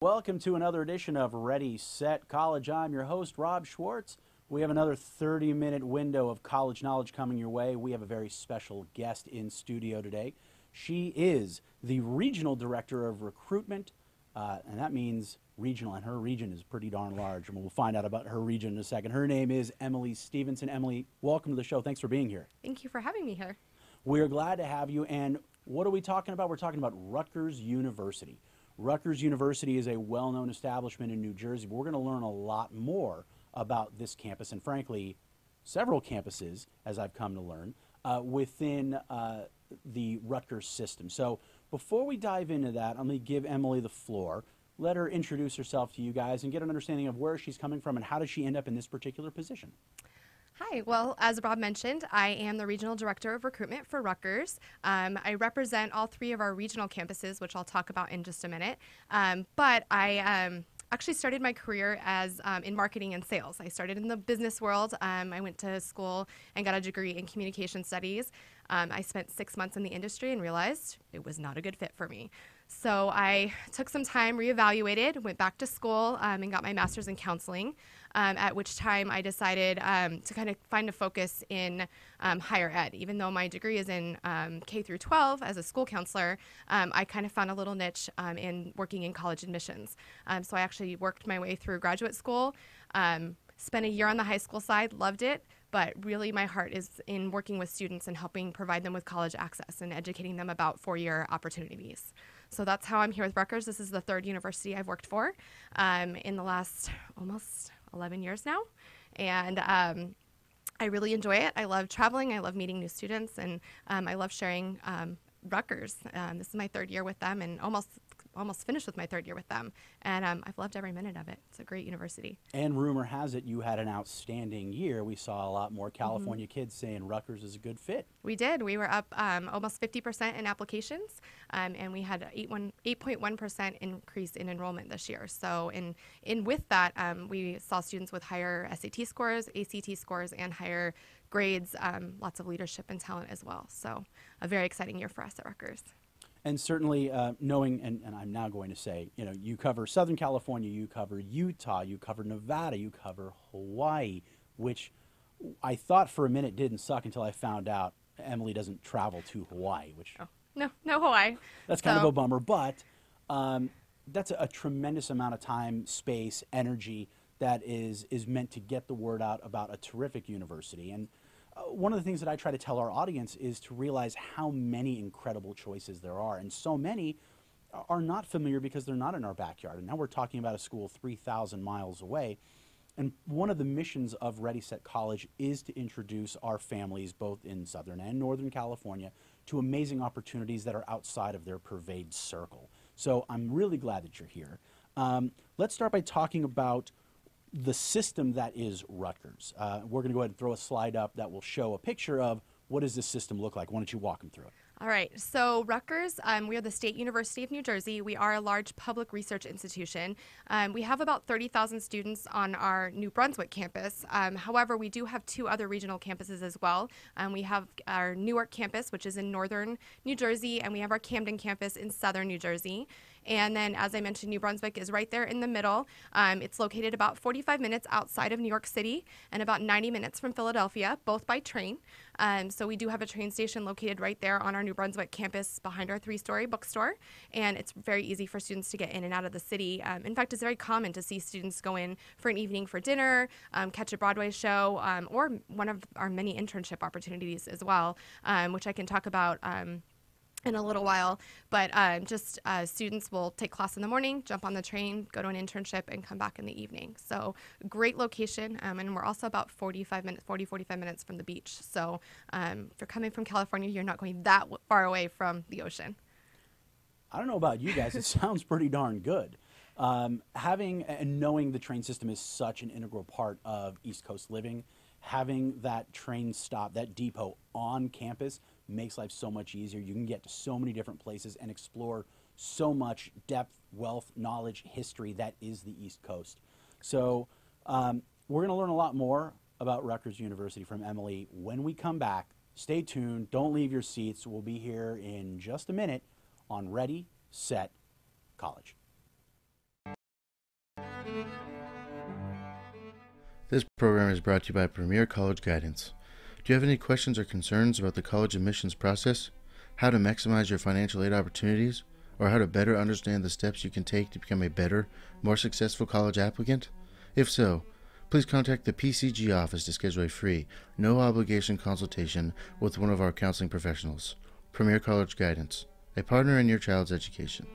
Welcome to another edition of Ready, Set, College. I'm your host, Rob Schwartz. We have another 30-minute window of college knowledge coming your way. We have a very special guest in studio today. She is the Regional Director of Recruitment, and that means regional, and her region is pretty darn large, and we'll find out about her region in a second. Her name is Emily Stevenson. Emily, welcome to the show. Thanks for being here. Thank you for having me here. We're glad to have you, and what are we talking about? We're talking about Rutgers University. Rutgers University is a well-known establishment in New Jersey, but we're going to learn a lot more about this campus, and frankly, several campuses, as I've come to learn, within the Rutgers system. So before we dive into that, I'm going to give Emily the floor. Let her introduce herself to you guys and get an understanding of where she's coming from and how did she end up in this particular position. Hi, well, as Rob mentioned, I am the Regional Director of Recruitment for Rutgers. I represent all three of our regional campuses, which I'll talk about in just a minute. But I actually started my career as in marketing and sales. I started in the business world. I went to school and got a degree in communication studies. I spent 6 months in the industry and realized it was not a good fit for me. So I took some time, reevaluated, went back to school, and got my master's in counseling, at which time I decided to kind of find a focus in higher ed. Even though my degree is in K through 12 as a school counselor, I kind of found a little niche in working in college admissions. So I actually worked my way through graduate school, spent a year on the high school side, loved it. But really my heart is in working with students and helping provide them with college access and educating them about four-year opportunities. So that's how I'm here with Rutgers. This is the third university I've worked for in the last almost 11 years now. And I really enjoy it. I love traveling. I love meeting new students. And I love sharing Rutgers. This is my third year with them and almost finished with my third year with them. And I've loved every minute of it. It's a great university. And rumor has it you had an outstanding year. We saw a lot more California kids saying Rutgers is a good fit. We did. We were up almost 50% in applications, and we had an 8.1% increase in enrollment this year. So in with that, we saw students with higher SAT scores, ACT scores, and higher grades, lots of leadership and talent as well. So a very exciting year for us at Rutgers. And certainly knowing, and I'm now going to say, you know, you cover Southern California, you cover Utah, you cover Nevada, you cover Hawaii, which I thought for a minute didn't suck until I found out Emily doesn't travel to Hawaii, which... Oh, no Hawaii. That's kind of a bummer, but that's a tremendous amount of time, space, energy that is meant to get the word out about a terrific university. And one of the things that I try to tell our audience is to realize how many incredible choices there are, and so many are not familiar because they're not in our backyard. And now we're talking about a school 3,000 miles away. And one of the missions of Ready, Set, College is to introduce our families, both in Southern and Northern California, to amazing opportunities that are outside of their purveyed circle. So I'm really glad that you're here. Let's start by talking about the system that is Rutgers. We're going to go ahead and throw a slide up that will show a picture of what does this system look like. Why don't you walk them through it? All right, so Rutgers, we are the State University of New Jersey. We are a large public research institution. We have about 30,000 students on our New Brunswick campus. However, we do have two other regional campuses as well. We have our Newark campus, which is in northern New Jersey, and we have our Camden campus in southern New Jersey. And then, as I mentioned, New Brunswick is right there in the middle. It's located about 45 minutes outside of New York City and about 90 minutes from Philadelphia, both by train. So we do have a train station located right there on our New Brunswick campus behind our 3-story bookstore. And it's very easy for students to get in and out of the city. In fact, it's very common to see students go in for an evening for dinner, catch a Broadway show, or one of our many internship opportunities as well, which I can talk about in a little while, but students will take class in the morning, jump on the train, go to an internship, and come back in the evening. So great location, and we're also about 45 minutes from the beach. So if you're coming from California, you're not going that far away from the ocean. I don't know about you guys, it sounds pretty darn good. Having and knowing the train system is such an integral part of East Coast living, having that train stop, that depot on campus makes life so much easier. You can get to so many different places and explore so much depth, wealth, knowledge, history that is the East Coast. So we're going to learn a lot more about Rutgers University from Emily when we come back. Stay tuned. Don't leave your seats. We'll be here in just a minute on Ready, Set, College. This program is brought to you by Premier College Guidance. Do you have any questions or concerns about the college admissions process, how to maximize your financial aid opportunities, or how to better understand the steps you can take to become a better, more successful college applicant? If so, please contact the PCG office to schedule a free, no-obligation consultation with one of our counseling professionals. Premier College Guidance, a partner in your child's education.